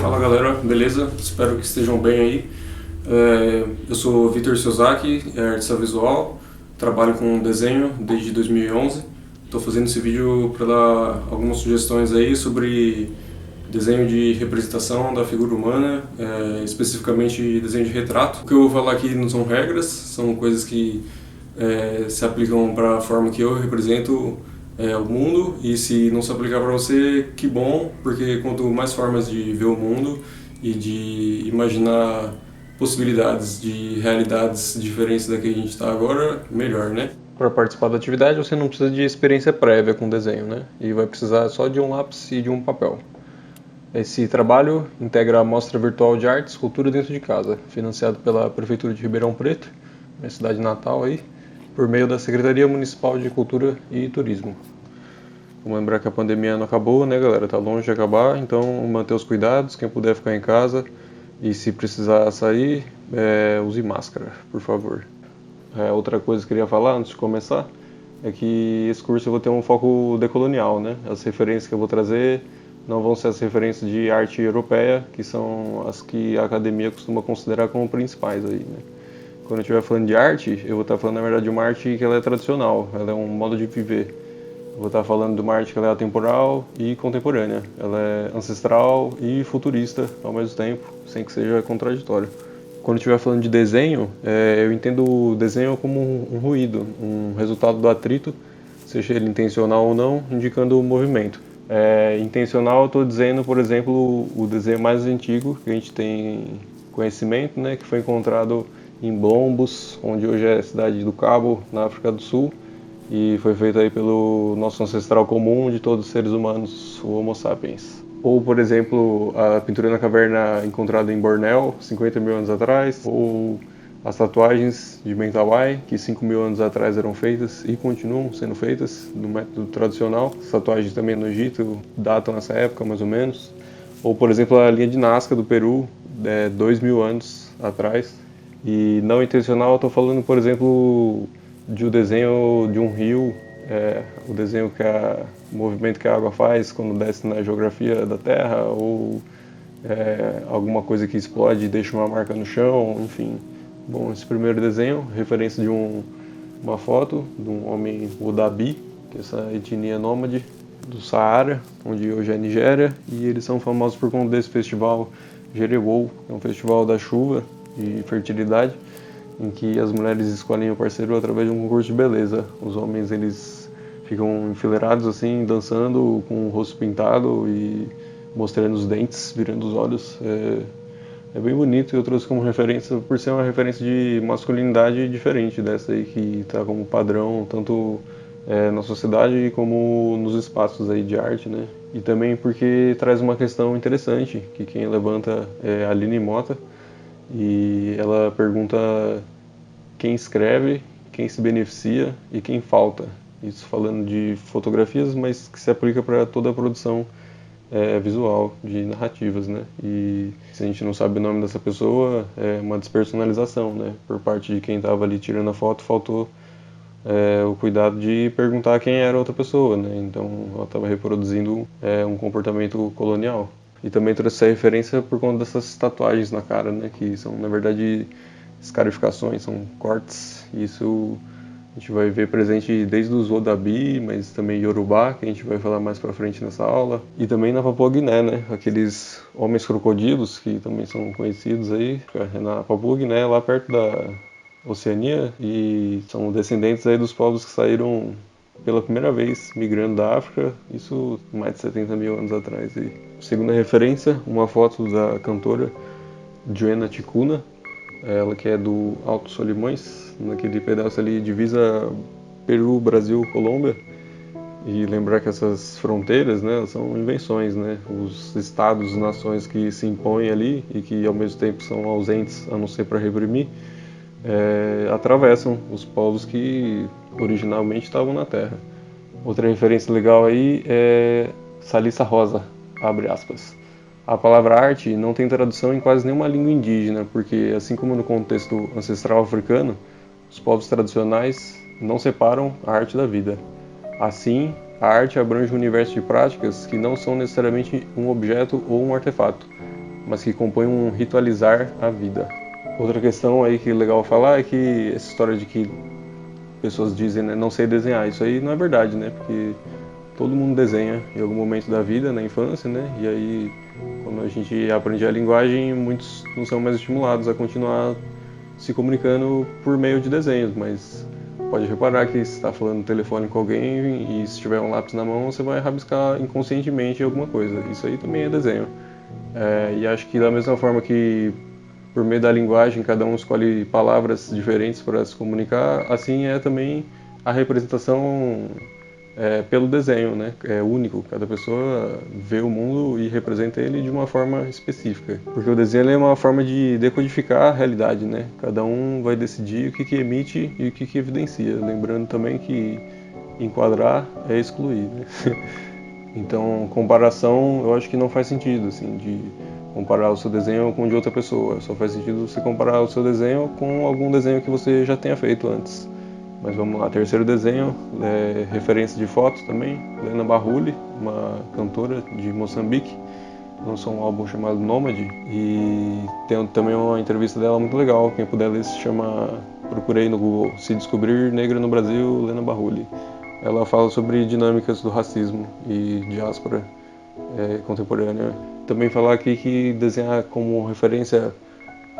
Fala galera, beleza? Espero que estejam bem aí. Eu sou Vitor Siozaki, artista visual, trabalho com desenho desde 2011. Estou fazendo esse vídeo para dar algumas sugestões aí sobre desenho de representação da figura humana, especificamente desenho de retrato. O que eu vou falar aqui não são regras, são coisas que se aplicam para a forma que eu represento o mundo, e se não se aplicar para você, que bom, porque quanto mais formas de ver o mundo e de imaginar possibilidades de realidades diferentes da que a gente está agora, melhor, né? Para participar da atividade, você não precisa de experiência prévia com desenho, né? E vai precisar só de um lápis e de um papel. Esse trabalho integra a Mostra Virtual de Arte e Escultura dentro de casa, financiado pela Prefeitura de Ribeirão Preto, minha cidade natal aí, por meio da Secretaria Municipal de Cultura e Turismo. Vamos lembrar que a pandemia não acabou, né, galera? Tá longe de acabar, então manter os cuidados, quem puder ficar em casa, e se precisar sair, use máscara, por favor. Outra coisa que eu queria falar antes de começar é que esse curso eu vou ter um foco decolonial, né? As referências que eu vou trazer não vão ser as referências de arte europeia, que são as que a academia costuma considerar como principais aí, né? Quando eu estiver falando de arte, eu vou estar falando, na verdade, de uma arte que ela é tradicional, ela é um modo de viver. Eu vou estar falando de uma arte que ela é atemporal e contemporânea. Ela é ancestral e futurista ao mesmo tempo, sem que seja contraditório. Quando eu estiver falando de desenho, eu entendo o desenho como um ruído, um resultado do atrito, seja ele intencional ou não, indicando o movimento. Intencional, eu estou dizendo, por exemplo, o desenho mais antigo que a gente tem conhecimento, né, que foi encontrado em Blombos, onde hoje é a cidade do Cabo, na África do Sul, e foi feito aí pelo nosso ancestral comum de todos os seres humanos, o Homo sapiens. Ou, por exemplo, a pintura na caverna encontrada em Bornéu, 50 mil anos atrás, ou as tatuagens de Mentawai, que 5 mil anos atrás eram feitas e continuam sendo feitas no método tradicional. As tatuagens também no Egito datam nessa época, mais ou menos. Ou, por exemplo, a linha de Nazca do Peru, 2 mil anos atrás. E não intencional, eu estou falando, por exemplo, de um desenho de um rio, o desenho o movimento que a água faz quando desce na geografia da Terra, ou alguma coisa que explode e deixa uma marca no chão, enfim. Bom, esse primeiro desenho, referência de uma foto de um homem Odabi, que é essa etnia nômade do Saara, onde hoje é Nigéria, e eles são famosos por conta desse festival Jerewol, que é um festival da chuva e fertilidade, em que as mulheres escolhem o parceiro através de um concurso de beleza. Os homens, eles ficam enfileirados assim, dançando com o rosto pintado e mostrando os dentes, virando os olhos. É bem bonito, e eu trouxe como referência, por ser uma referência de masculinidade diferente dessa aí que está como padrão, tanto na sociedade como nos espaços aí de arte, né? E também porque traz uma questão interessante, que quem levanta é a Aline Mota, e ela pergunta quem escreve, quem se beneficia e quem falta. Isso falando de fotografias, mas que se aplica para toda a produção visual, de narrativas, né? E se a gente não sabe o nome dessa pessoa, é uma despersonalização, né? Por parte de quem estava ali tirando a foto, faltou o cuidado de perguntar quem era a outra pessoa, né? Então ela estava reproduzindo um comportamento colonial. E também trouxe essa referência por conta dessas tatuagens na cara, né? Que são, na verdade, escarificações, são cortes. E isso a gente vai ver presente desde os Odabi, mas também Yorubá, que a gente vai falar mais pra frente nessa aula. E também na Papua Guiné, né? Aqueles homens crocodilos, que também são conhecidos aí. Na Papua Guiné, lá perto da Oceania, e são descendentes aí dos povos que saíram pela primeira vez migrando da África, isso mais de 70 mil anos atrás. E, segunda referência, uma foto da cantora Joana Ticuna, ela que é do Alto Solimões, naquele pedaço ali divisa Peru, Brasil, Colômbia. E lembrar que essas fronteiras, né, são invenções, né? Os estados, nações que se impõem ali e que ao mesmo tempo são ausentes, a não ser para reprimir, atravessam os povos que originalmente estavam na Terra. Outra referência legal aí é Salissa Rosa, abre aspas. A palavra arte não tem tradução em quase nenhuma língua indígena, porque assim como no contexto ancestral africano, os povos tradicionais não separam a arte da vida. Assim, a arte abrange um universo de práticas que não são necessariamente um objeto ou um artefato, mas que compõem um ritualizar a vida. Outra questão aí que é legal falar é que essa história de que pessoas dizem, né, não sei desenhar, isso aí não é verdade, né, porque todo mundo desenha em algum momento da vida, na infância, né, e aí quando a gente aprende a linguagem, muitos não são mais estimulados a continuar se comunicando por meio de desenhos, mas pode reparar que se está falando no telefone com alguém e se tiver um lápis na mão, você vai rabiscar inconscientemente alguma coisa. Isso aí também é desenho. E acho que da mesma forma que por meio da linguagem cada um escolhe palavras diferentes para se comunicar, assim é também a representação pelo desenho, né? É único, cada pessoa vê o mundo e representa ele de uma forma específica. Porque o desenho é uma forma de decodificar a realidade, né? Cada um vai decidir o que emite e o que evidencia. Lembrando também que enquadrar é excluir, né? Então, comparação eu acho que não faz sentido, assim, de comparar o seu desenho com o de outra pessoa. Só faz sentido você comparar o seu desenho com algum desenho que você já tenha feito antes. Mas vamos lá, terceiro desenho, referência de fotos também, Lena Barrulli, uma cantora de Moçambique, lançou um álbum chamado Nômade e tem também uma entrevista dela muito legal, quem puder ler se chama, procurei no Google, Se Descobrir Negra no Brasil, Lena Barrulli. Ela fala sobre dinâmicas do racismo e diáspora contemporânea. Também falar aqui que desenhar como referência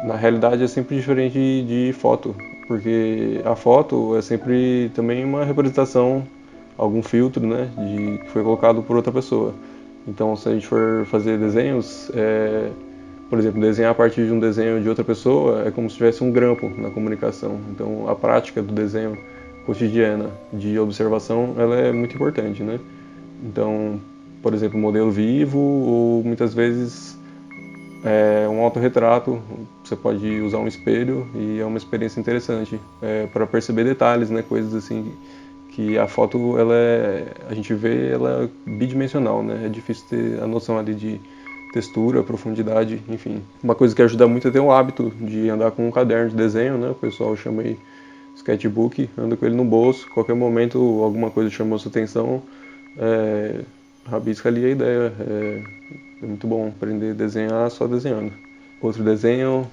na realidade é sempre diferente de foto, porque a foto é sempre também uma representação, algum filtro, né, que foi colocado por outra pessoa. Então, se a gente for fazer desenhos, por exemplo, desenhar a partir de um desenho de outra pessoa é como se tivesse um grampo na comunicação. Então, a prática do desenho cotidiana de observação, ela é muito importante, né? Então, por exemplo, modelo vivo ou muitas vezes um autorretrato, você pode usar um espelho e é uma experiência interessante para perceber detalhes, né, coisas assim que a foto a gente vê, ela é bidimensional, né, é difícil ter a noção ali de textura, profundidade, enfim. Uma coisa que ajuda muito é ter o hábito de andar com um caderno de desenho, né, o pessoal chama aí sketchbook, anda com ele no bolso, qualquer momento alguma coisa chamou sua atenção, rabisca ali a ideia. É muito bom aprender a desenhar só desenhando. Outro desenho,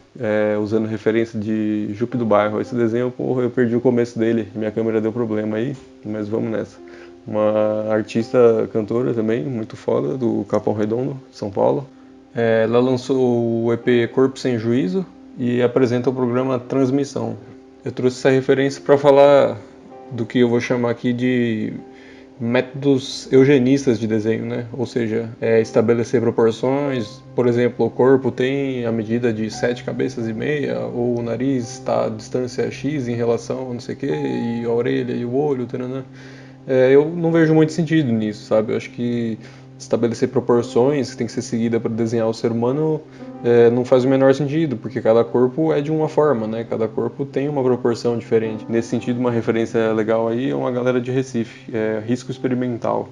usando referência de Jupe do Bairro. Esse desenho, porra, eu perdi o começo dele, minha câmera deu problema aí, mas vamos nessa. Uma artista cantora também, muito foda, do Capão Redondo, São Paulo. Ela lançou o EP Corpo Sem Juízo e apresenta o programa Transmissão. Eu trouxe essa referência para falar do que eu vou chamar aqui de métodos eugenistas de desenho, né? Ou seja, estabelecer proporções, por exemplo, o corpo tem a medida de 7 cabeças e meia, ou o nariz está a distância X em relação a não sei o que, e a orelha e o olho, taranã. Eu não vejo muito sentido nisso, sabe? Eu acho que estabelecer proporções que tem que ser seguida para desenhar o ser humano não faz o menor sentido, porque cada corpo é de uma forma, né? Cada corpo tem uma proporção diferente. Nesse sentido, uma referência legal aí é uma galera de Recife, Risco Experimental.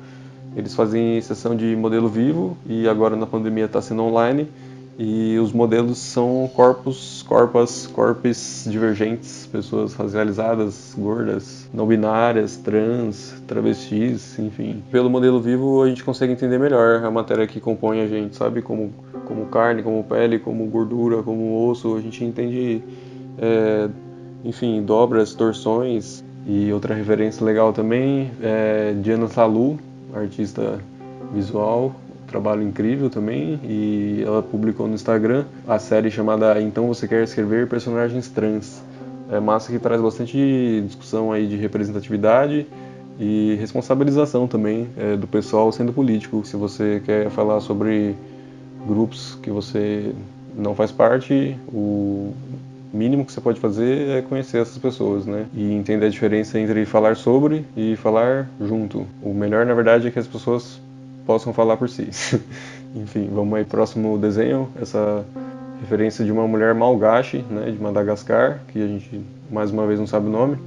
Eles fazem sessão de modelo vivo e agora na pandemia está sendo online. E os modelos são corpos divergentes, pessoas racializadas, gordas, não binárias, trans, travestis, enfim. Pelo modelo vivo a gente consegue entender melhor a matéria que compõe a gente, sabe? Como carne, como pele, como gordura, como osso, a gente entende, enfim, dobras, torções. E outra referência legal também é Diana Salu, artista visual, trabalho incrível também, e ela publicou no Instagram a série chamada Então Você Quer Escrever Personagens Trans. É massa que traz bastante discussão aí de representatividade e responsabilização também do pessoal sendo político. Se você quer falar sobre grupos que você não faz parte, o mínimo que você pode fazer é conhecer essas pessoas, né? E entender a diferença entre falar sobre e falar junto. O melhor, na verdade, é que as pessoas possam falar por si. Enfim, vamos aí próximo desenho, essa referência de uma mulher malgache, né, de Madagascar, que a gente mais uma vez não sabe o nome.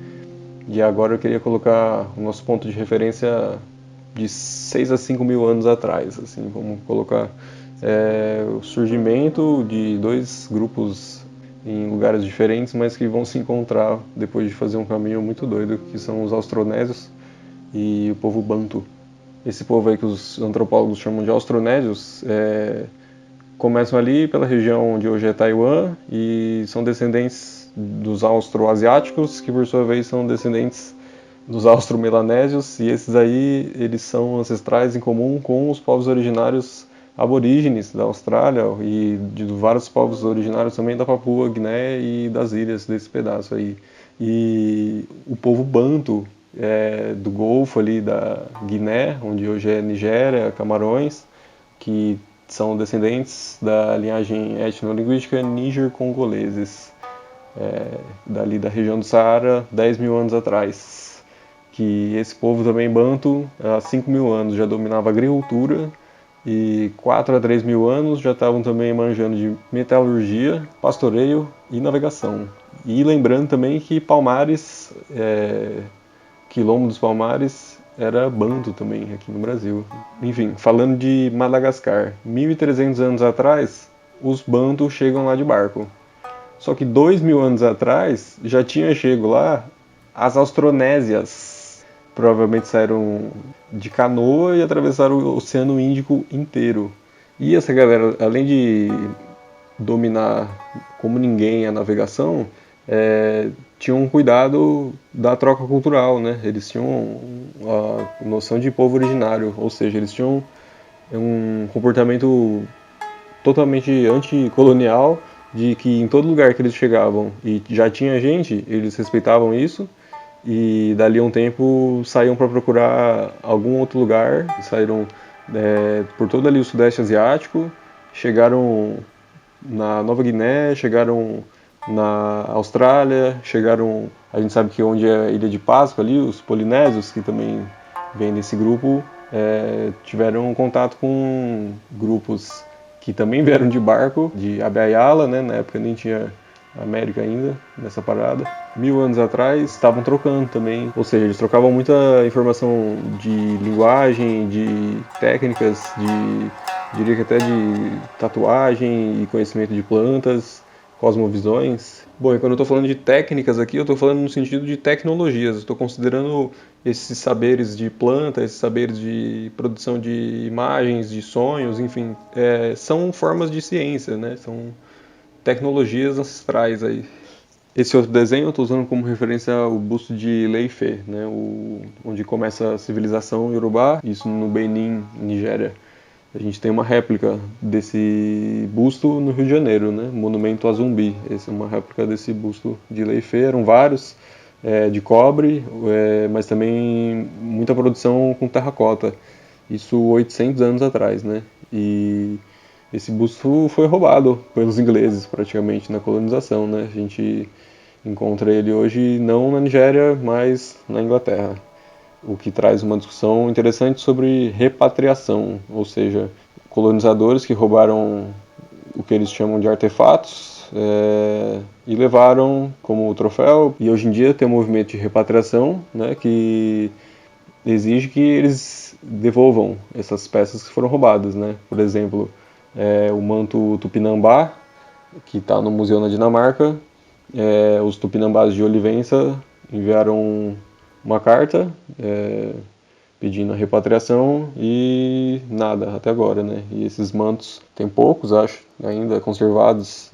E agora eu queria colocar o nosso ponto de referência de 6 a 5 mil anos atrás, assim, vamos colocar o surgimento de dois grupos em lugares diferentes, mas que vão se encontrar depois de fazer um caminho muito doido, que são os austronésios e o povo banto. Esse povo aí que os antropólogos chamam de austronésios começam ali pela região de hoje é Taiwan e são descendentes dos austroasiáticos, que por sua vez são descendentes dos austro-melanésios, e esses aí eles são ancestrais em comum com os povos originários aborígenes da Austrália e de vários povos originários também da Papua Guiné e das ilhas desse pedaço aí. E o povo Banto do Golfo ali da Guiné, onde hoje é Nigéria, Camarões, que são descendentes da linhagem etnolinguística níger-congoleses, dali da região do Saara, 10 mil anos atrás. Que esse povo também Banto, há 5 mil anos já dominava a agricultura e 4 a 3 mil anos já estavam também manjando de metalurgia, pastoreio e navegação. E lembrando também que Palmares, Quilombo dos Palmares, era Banto também aqui no Brasil. Enfim, falando de Madagascar, 1.300 anos atrás, os Banto chegam lá de barco. Só que 2 mil anos atrás já tinha chego lá as Austronésias. Provavelmente saíram de canoa e atravessaram o Oceano Índico inteiro. E essa galera, além de dominar como ninguém a navegação, tinham um cuidado da troca cultural, né? Eles tinham a noção de povo originário, ou seja, eles tinham um comportamento totalmente anticolonial, de que em todo lugar que eles chegavam e já tinha gente, eles respeitavam isso, e dali a um tempo saíam para procurar algum outro lugar, saíram por todo ali o Sudeste Asiático, chegaram na Nova Guiné, chegaram na Austrália, chegaram, a gente sabe que onde é a Ilha de Páscoa ali, os polinésios, que também vêm desse grupo, tiveram contato com grupos que também vieram de barco, de Abya-Yala, né, na época nem tinha América ainda, nessa parada. 1000 anos atrás estavam trocando também, ou seja, eles trocavam muita informação de linguagem, de técnicas, diria que até de tatuagem e conhecimento de plantas, cosmovisões. Bom, e quando eu estou falando de técnicas aqui, eu estou falando no sentido de tecnologias, estou considerando esses saberes de planta, esses saberes de produção de imagens, de sonhos, enfim, são formas de ciência, né? São tecnologias ancestrais aí. Esse outro desenho eu estou usando como referência o busto de Leife, né, onde começa a civilização iorubá, isso no Benin, Nigéria. A gente tem uma réplica desse busto no Rio de Janeiro, né, Monumento a Zumbi. Essa é uma réplica desse busto de Leife, eram vários, de cobre, mas também muita produção com terracota. Isso 800 anos atrás, né, e esse busto foi roubado pelos ingleses praticamente na colonização, né? A gente encontra ele hoje não na Nigéria, mas na Inglaterra. O que traz uma discussão interessante sobre repatriação, ou seja, colonizadores que roubaram o que eles chamam de artefatos e levaram como troféu. E hoje em dia tem um movimento de repatriação, né, que exige que eles devolvam essas peças que foram roubadas, né? Por exemplo, o manto Tupinambá, que está no museu na Dinamarca. Os Tupinambás de Olivença enviaram uma carta pedindo a repatriação e nada até agora, né? E esses mantos, tem poucos, acho, ainda conservados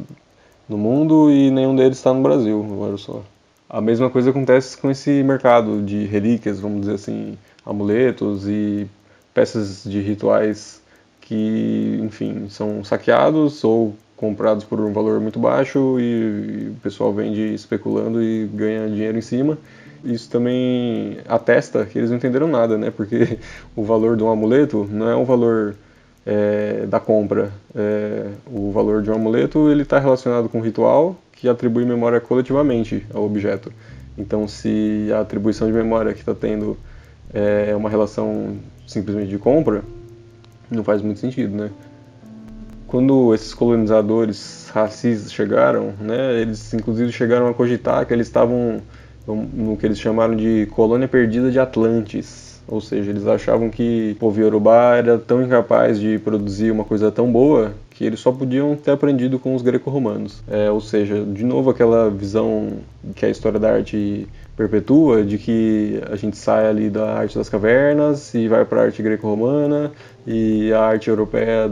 no mundo e nenhum deles está no Brasil, agora só. A mesma coisa acontece com esse mercado de relíquias, vamos dizer assim, amuletos e peças de rituais que, enfim, são saqueados ou comprados por um valor muito baixo e o pessoal vende especulando e ganha dinheiro em cima. Isso também atesta que eles não entenderam nada, né? Porque o valor de um amuleto não é o valor da compra. O valor de um amuleto ele está relacionado com um ritual que atribui memória coletivamente ao objeto. Então, se a atribuição de memória que está tendo é uma relação simplesmente de compra, não faz muito sentido, né? Quando esses colonizadores racistas chegaram, né, eles inclusive chegaram a cogitar que eles estavam no que eles chamaram de colônia perdida de Atlantes. Ou seja, eles achavam que o povo iorubá era tão incapaz de produzir uma coisa tão boa que eles só podiam ter aprendido com os greco-romanos. Ou seja, de novo aquela visão que a história da arte perpetua, de que a gente sai ali da arte das cavernas e vai para a arte greco-romana e a arte europeia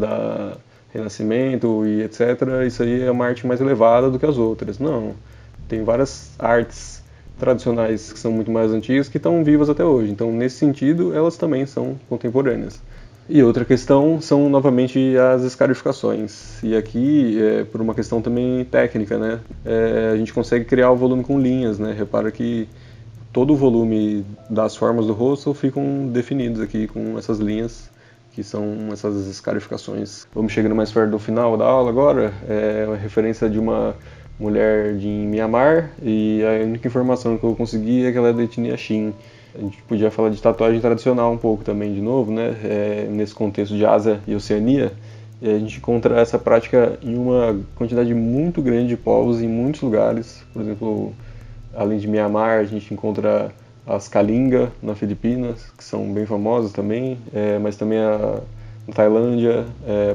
Renascimento e etc., isso aí é uma arte mais elevada do que as outras. Não, tem várias artes tradicionais que são muito mais antigas que estão vivas até hoje. Então, nesse sentido, elas também são contemporâneas. E outra questão são novamente as escarificações. E aqui, por uma questão também técnica, né? A gente consegue criar o volume com linhas, né? Repara que todo o volume das formas do rosto ficam definidos aqui com essas linhas, que são essas escarificações. Vamos chegando mais perto do final da aula agora. É uma referência de uma mulher de Mianmar, e a única informação que eu consegui é que ela é da etnia Shin. A gente podia falar de tatuagem tradicional um pouco também, de novo, né? Nesse contexto de Ásia e Oceania, e a gente encontra essa prática em uma quantidade muito grande de povos em muitos lugares. Por exemplo, além de Mianmar, a gente encontra as Kalinga na Filipinas, que são bem famosas também, mas também na Tailândia,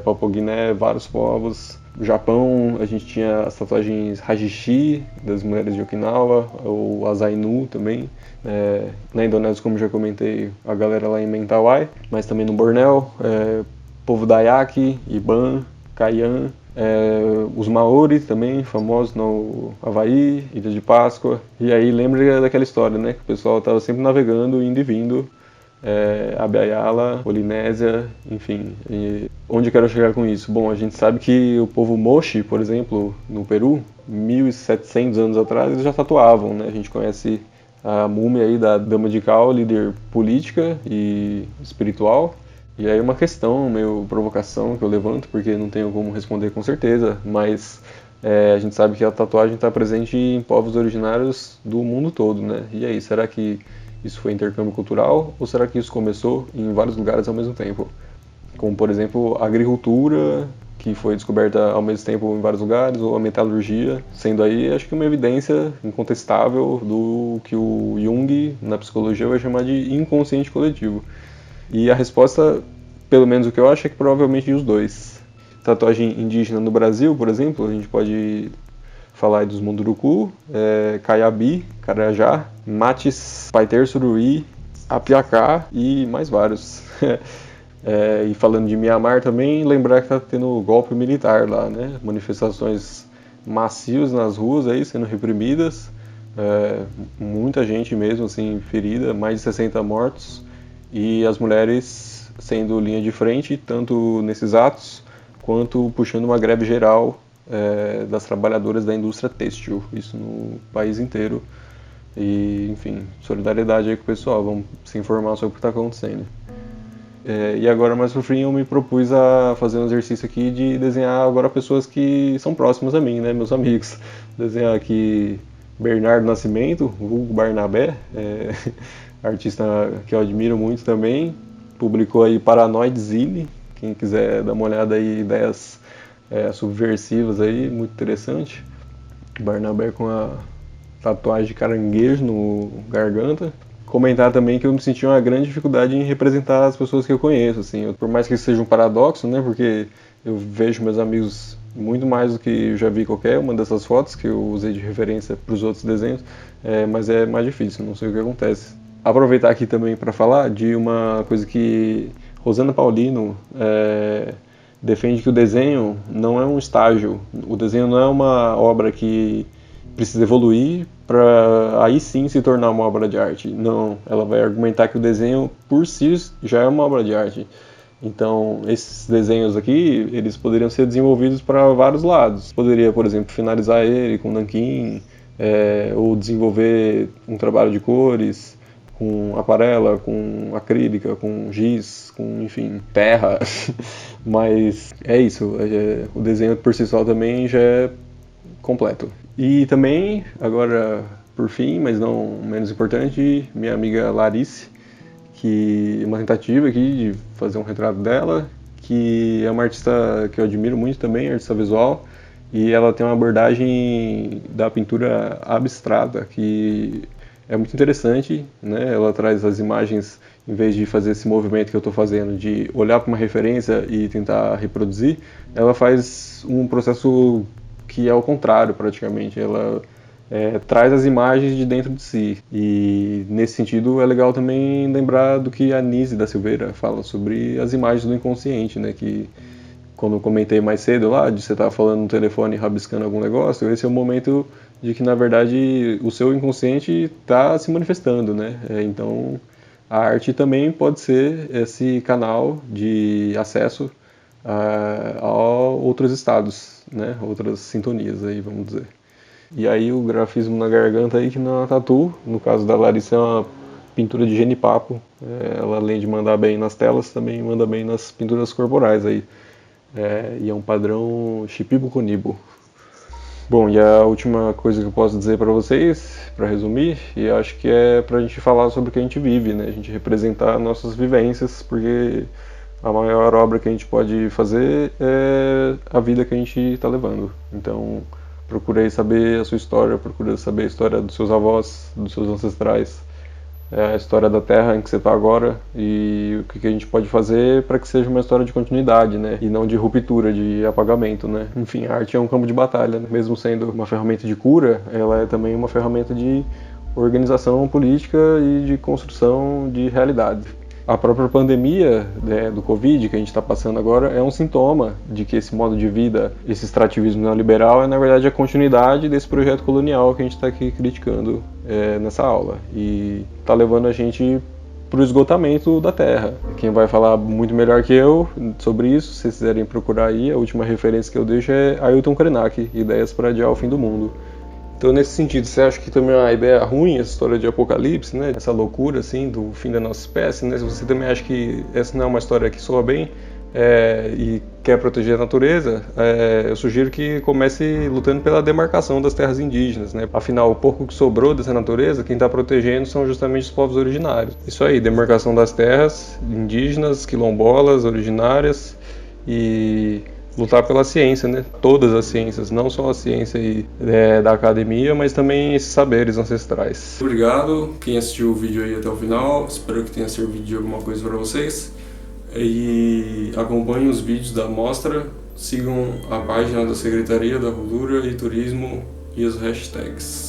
Papua Guiné, vários povos. No Japão, a gente tinha as tatuagens Hajishi, das mulheres de Okinawa, ou as Ainu também. Na Indonésia, como já comentei, a galera lá em Mentawai, mas também no Bornéu, povo Dayak, Iban, Kayan, os Maori também, famosos no Havaí, Ilha de Páscoa. E aí lembra daquela história, né, que o pessoal estava sempre navegando, indo e vindo, Abya-Yala, Polinésia, enfim. E onde eu quero chegar com isso? Bom, a gente sabe que o povo Moche, por exemplo, no Peru, 1700 anos atrás, eles já tatuavam, né? A gente conhece a múmia aí da Dama de Cal, líder política e espiritual. E aí uma questão, meio provocação que eu levanto, porque não tenho como responder com certeza, mas a gente sabe que a tatuagem está presente em povos originários do mundo todo, né? E aí, será que isso foi intercâmbio cultural ou será que isso começou em vários lugares ao mesmo tempo? Como, por exemplo, a agricultura, que foi descoberta ao mesmo tempo em vários lugares, ou a metalurgia, sendo aí, acho que uma evidência incontestável do que o Jung, na psicologia, vai chamar de inconsciente coletivo. E a resposta, pelo menos o que eu acho, é que provavelmente os dois. Tatuagem indígena no Brasil, por exemplo, a gente pode falar aí dos Munduruku, Caiabi, Carajá, Mates, Paiter Suruí, Apiacá e mais vários. E falando de Mianmar também, lembrar que está tendo golpe militar lá, né? Manifestações massias nas ruas aí, sendo reprimidas, muita gente mesmo assim ferida, mais de 60 mortos, e as mulheres sendo linha de frente, tanto nesses atos, quanto puxando uma greve geral das trabalhadoras da indústria têxtil, isso no país inteiro. E, enfim, solidariedade aí com o pessoal, vamos se informar sobre o que está acontecendo. E agora, mais pro fim, eu me propus a fazer um exercício aqui de desenhar agora pessoas que são próximas a mim, né, meus amigos. Desenhar aqui Bernardo Nascimento, vulgo Barnabé, artista que eu admiro muito também. Publicou aí Paranoid Zine, quem quiser dar uma olhada aí, ideias subversivas aí, muito interessante. Barnabé com a tatuagem de caranguejo no garganta. Comentar também que eu me senti uma grande dificuldade em representar as pessoas que eu conheço, assim, por mais que isso seja um paradoxo, né, porque eu vejo meus amigos muito mais do que eu já vi em qualquer uma dessas fotos que eu usei de referência para os outros desenhos, mas é mais difícil, não sei o que acontece. Aproveitar aqui também para falar de uma coisa que Rosana Paulino defende, que o desenho não é um estágio, o desenho não é uma obra que precisa evoluir para aí sim se tornar uma obra de arte. Não, ela vai argumentar que o desenho por si já é uma obra de arte. Então, esses desenhos aqui, eles poderiam ser desenvolvidos para vários lados. Poderia, por exemplo, finalizar ele com nanquim, ou desenvolver um trabalho de cores, com aquarela, com acrílica, com giz, com, enfim, terra. Mas é isso, o desenho por si só também já é completo. E também, agora por fim, mas não menos importante, minha amiga Larice, que é uma tentativa aqui de fazer um retrato dela, que é uma artista que eu admiro muito também, artista visual, e ela tem uma abordagem da pintura abstrata que é muito interessante, né? Ela traz as imagens, em vez de fazer esse movimento que eu estou fazendo, de olhar para uma referência e tentar reproduzir, ela faz um processo que é o contrário praticamente, ela traz as imagens de dentro de si. E nesse sentido é legal também lembrar do que a Nise da Silveira fala sobre as imagens do inconsciente, né? Que quando eu comentei mais cedo lá, de você estar falando no telefone e rabiscando algum negócio, esse é o momento de que, na verdade, o seu inconsciente está se manifestando, né? Então, a arte também pode ser esse canal de acesso a outros estados, né? Outras sintonias aí, vamos dizer. E aí o grafismo na garganta aí, que não é uma tatu, no caso da Larissa é uma pintura de genipapo. Ela, além de mandar bem nas telas, também manda bem nas pinturas corporais aí. E é um padrão Shipibo-Kunibo. Bom, e a última coisa que eu posso dizer para vocês, para resumir, e acho que é para a gente falar sobre o que a gente vive, né? A gente representar nossas vivências, porque a maior obra que a gente pode fazer é a vida que a gente está levando. Então, procurei saber a sua história, procurei saber a história dos seus avós, dos seus ancestrais, a história da terra em que você está agora e o que a gente pode fazer para que seja uma história de continuidade, né? E não de ruptura, de apagamento, né? Enfim, a arte é um campo de batalha, né? Mesmo sendo uma ferramenta de cura, ela é também uma ferramenta de organização política e de construção de realidade. A própria pandemia, né, do Covid que a gente está passando agora é um sintoma de que esse modo de vida, esse extrativismo neoliberal é na verdade a continuidade desse projeto colonial que a gente está aqui criticando nessa aula e está levando a gente para o esgotamento da terra. Quem vai falar muito melhor que eu sobre isso, se vocês quiserem procurar aí, a última referência que eu deixo é Ailton Krenak, Ideias para Adiar o Fim do Mundo. Então, nesse sentido, você acha que também é uma ideia ruim essa história de apocalipse, né? Essa loucura, assim, do fim da nossa espécie, né? Se você também acha que essa não é uma história que soa bem e quer proteger a natureza, eu sugiro que comece lutando pela demarcação das terras indígenas, né? Afinal, o pouco que sobrou dessa natureza, quem está protegendo são justamente os povos originários. Isso aí, demarcação das terras indígenas, quilombolas, originárias e lutar pela ciência, né? Todas as ciências, não só a ciência da academia, mas também esses saberes ancestrais. Obrigado quem assistiu o vídeo aí até o final, espero que tenha servido de alguma coisa para vocês. E acompanhem os vídeos da mostra, sigam a página da Secretaria da Cultura e Turismo e as hashtags.